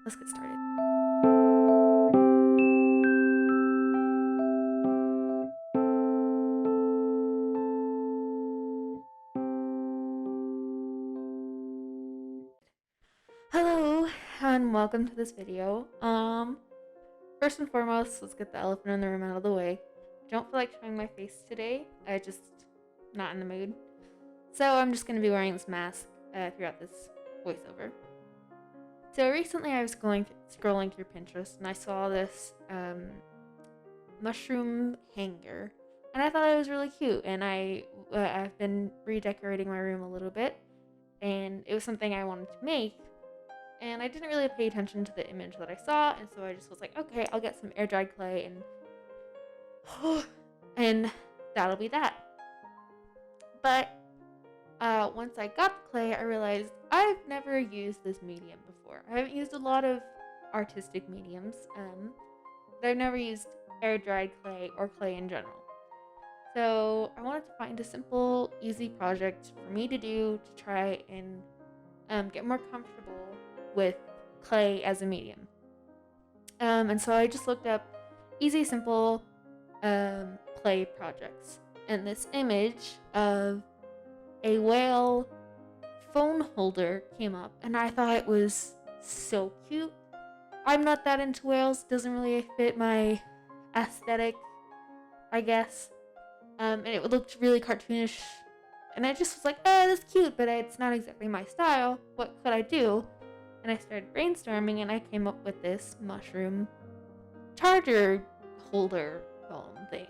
let's get started. Hello and welcome to this video. First and foremost, let's get the elephant in the room out of the way. I don't feel like showing my face today. I just not in the mood. So I'm just gonna be wearing this mask throughout this voiceover. So recently I was scrolling through Pinterest and I saw this mushroom hanger, and I thought it was really cute. And I've been redecorating my room a little bit, and it was something I wanted to make. And I didn't really pay attention to the image that I saw, and so I just was like, okay, I'll get some air dried clay and that'll be that. But once I got the clay, I realized I've never used this medium before. I haven't used a lot of artistic mediums, but I've never used air dried clay or clay in general. So I wanted to find a simple, easy project for me to do to try and get more comfortable with clay as a medium. And so I just looked up easy, simple clay projects. And this image of a whale phone holder came up, and I thought it was so cute. I'm not that into whales, doesn't really fit my aesthetic, I guess. And it looked really cartoonish, and I just was like, that's cute, but it's not exactly my style. What could I do? And I started brainstorming, and I came up with this mushroom charger holder phone thing.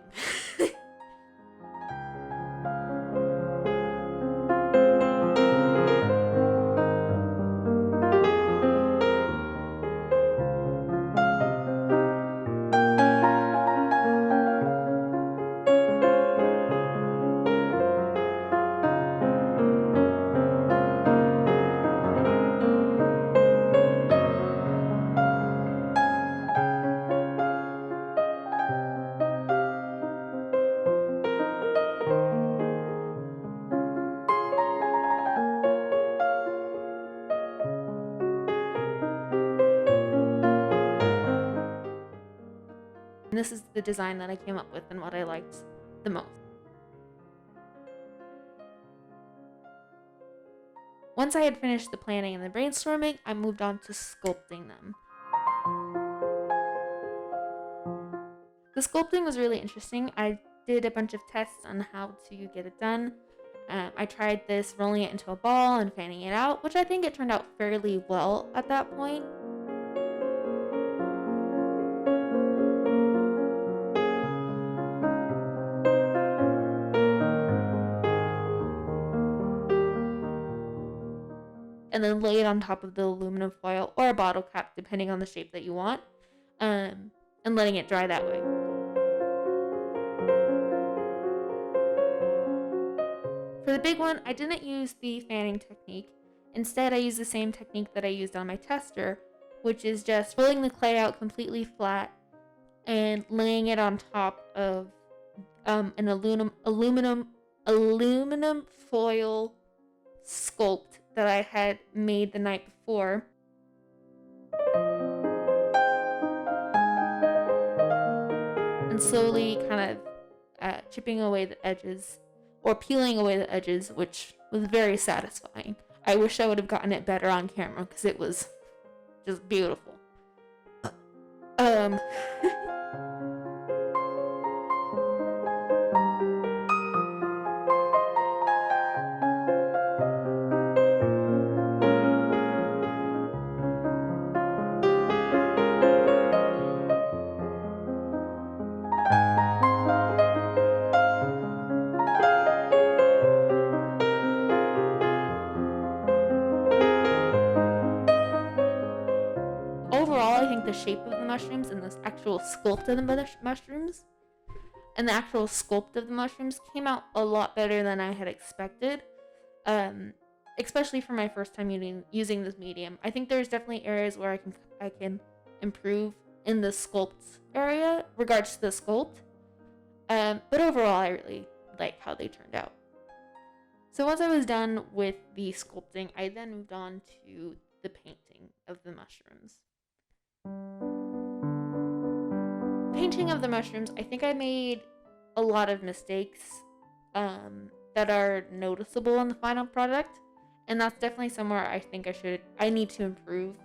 And this is the design that I came up with and what I liked the most. Once I had finished the planning and the brainstorming, I moved on to sculpting them. The sculpting was really interesting. I did a bunch of tests on how to get it done. I tried this rolling it into a ball and fanning it out, which I think it turned out fairly well at that point. And then lay it on top of the aluminum foil or a bottle cap, depending on the shape that you want, and letting it dry that way. For the big one, I didn't use the fanning technique. Instead, I used the same technique that I used on my tester, which is just rolling the clay out completely flat and laying it on top of an aluminum foil sculpt that I had made the night before. And slowly kind of chipping away the edges or peeling away the edges, which was very satisfying. I wish I would have gotten it better on camera because it was just beautiful. Overall, I think the shape of the mushrooms and the actual sculpt of the mushrooms came out a lot better than I had expected. Especially for my first time using this medium. I think there's definitely areas where I can improve in the sculpt area, regards to the sculpt. But overall, I really like how they turned out. So once I was done with the sculpting, I then moved on to the painting of the mushrooms. painting of the mushrooms, I think I made a lot of mistakes that are noticeable in the final product, and that's definitely somewhere I think I need to improve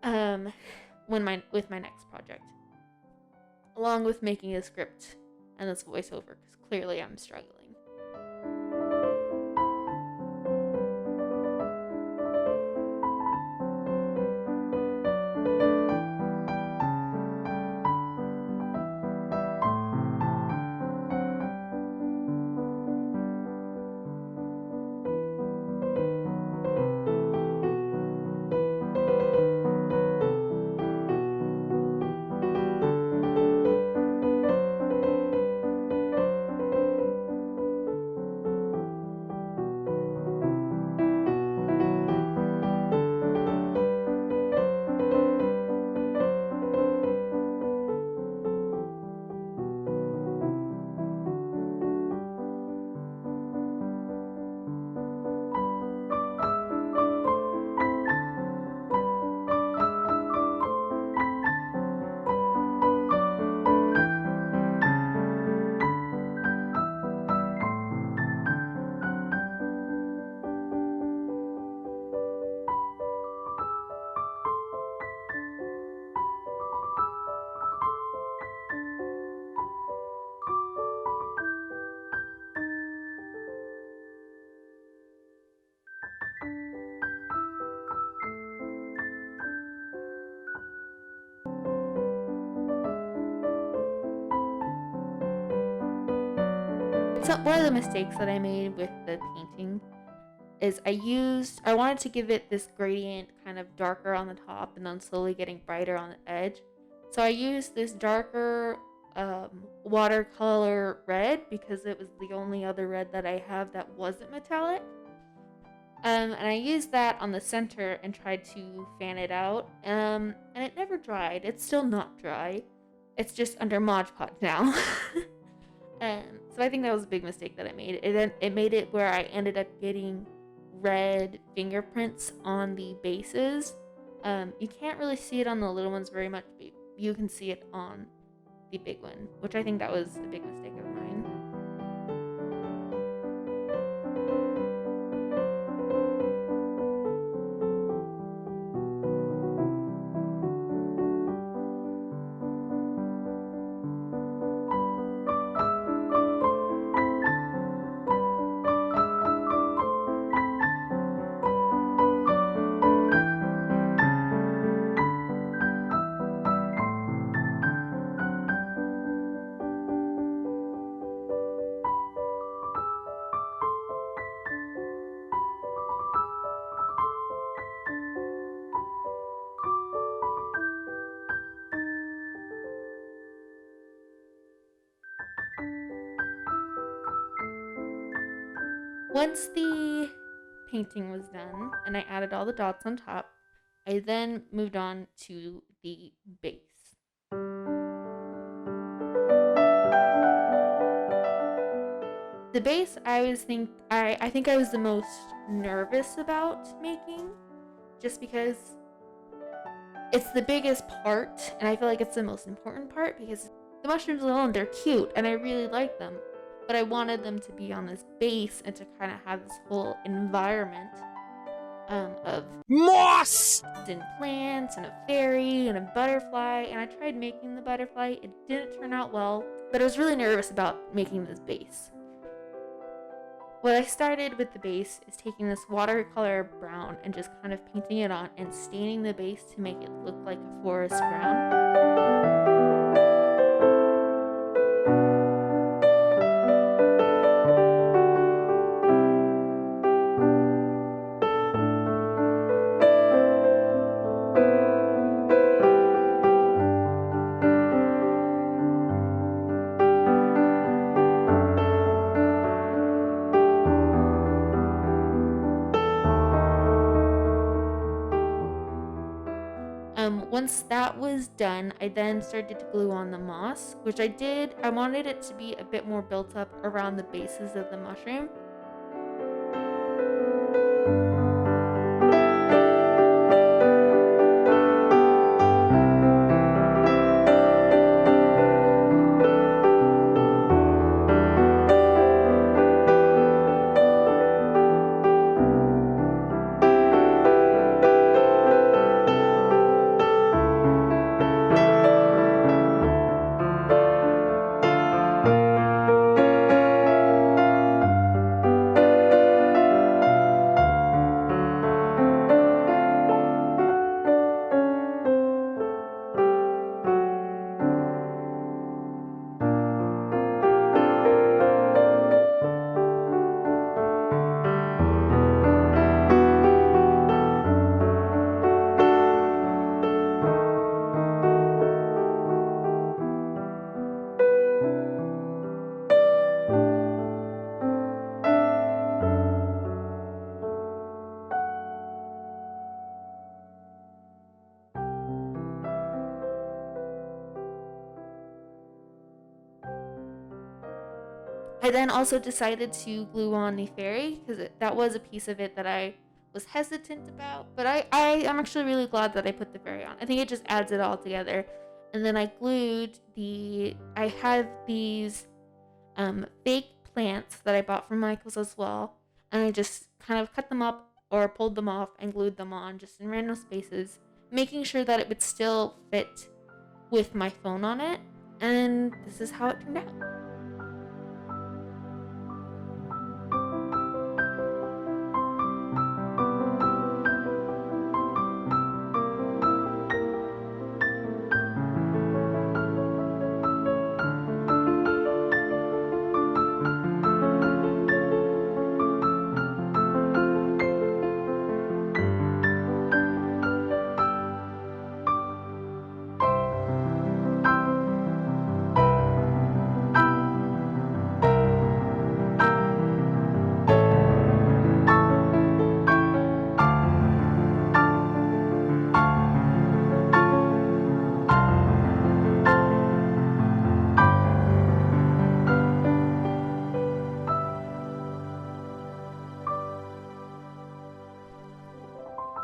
with my next project, along with making a script and this voiceover, because clearly I'm struggling. So one of the mistakes that I made with the painting is I wanted to give it this gradient, kind of darker on the top and then slowly getting brighter on the edge. So I used this darker watercolor red because it was the only other red that I have that wasn't metallic. And I used that on the center and tried to fan it out. And it never dried. It's still not dry. It's just under Mod Podge now. So I think that was a big mistake that I made. It made it where I ended up getting red fingerprints on the bases. You can't really see it on the little ones very much, but you can see it on the big one, which I think that was a big mistake of mine. Once the painting was done and I added all the dots on top, I then moved on to the base. The base I think I was the most nervous about making, just because it's the biggest part and I feel like it's the most important part, because the mushrooms alone, they're cute and I really like them. But I wanted them to be on this base and to kind of have this whole environment of moss and plants and a fairy and a butterfly. And I tried making the butterfly. It didn't turn out well, but I was really nervous about making this base. What I started with the base is taking this watercolor brown and just kind of painting it on and staining the base to make it look like a forest brown. Once that was done, I then started to glue on the moss, which I did. I wanted it to be a bit more built up around the bases of the mushroom. I then also decided to glue on the fairy because that was a piece of it that I was hesitant about. But I am actually really glad that I put the fairy on. I think it just adds it all together. And then I glued I had these fake plants that I bought from Michael's as well. And I just kind of cut them up or pulled them off and glued them on just in random spaces, making sure that it would still fit with my phone on it. And this is how it turned out.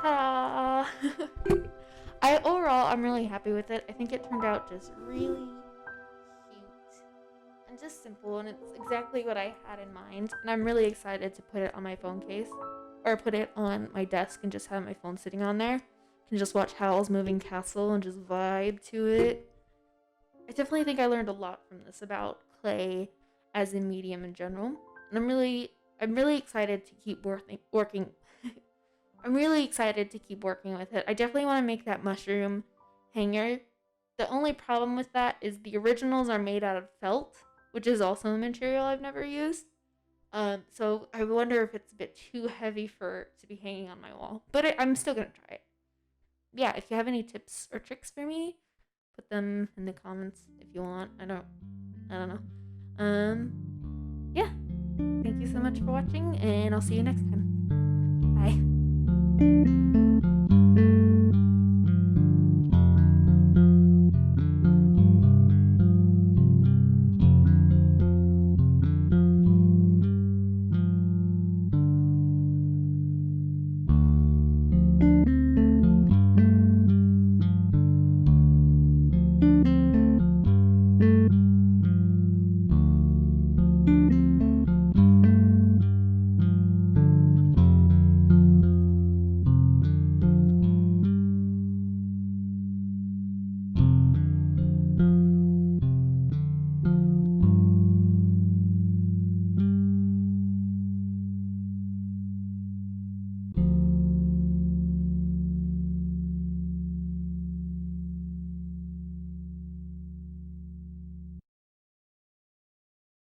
Ta-da! I'm really happy with it. I think it turned out just really cute and just simple, and it's exactly what I had in mind. And I'm really excited to put it on my phone case or put it on my desk and just have my phone sitting on there. I can just watch Howl's Moving Castle and just vibe to it. I definitely think I learned a lot from this about clay as a medium in general, and I'm really excited to keep working. I'm really excited to keep working with it. I definitely want to make that mushroom hanger. The only problem with that is the originals are made out of felt, which is also a material I've never used. So I wonder if it's a bit too heavy to be hanging on my wall. But I'm still gonna try it. Yeah, if you have any tips or tricks for me, put them in the comments if you want. I don't know. Yeah. Thank you so much for watching, and I'll see you next time. Bye.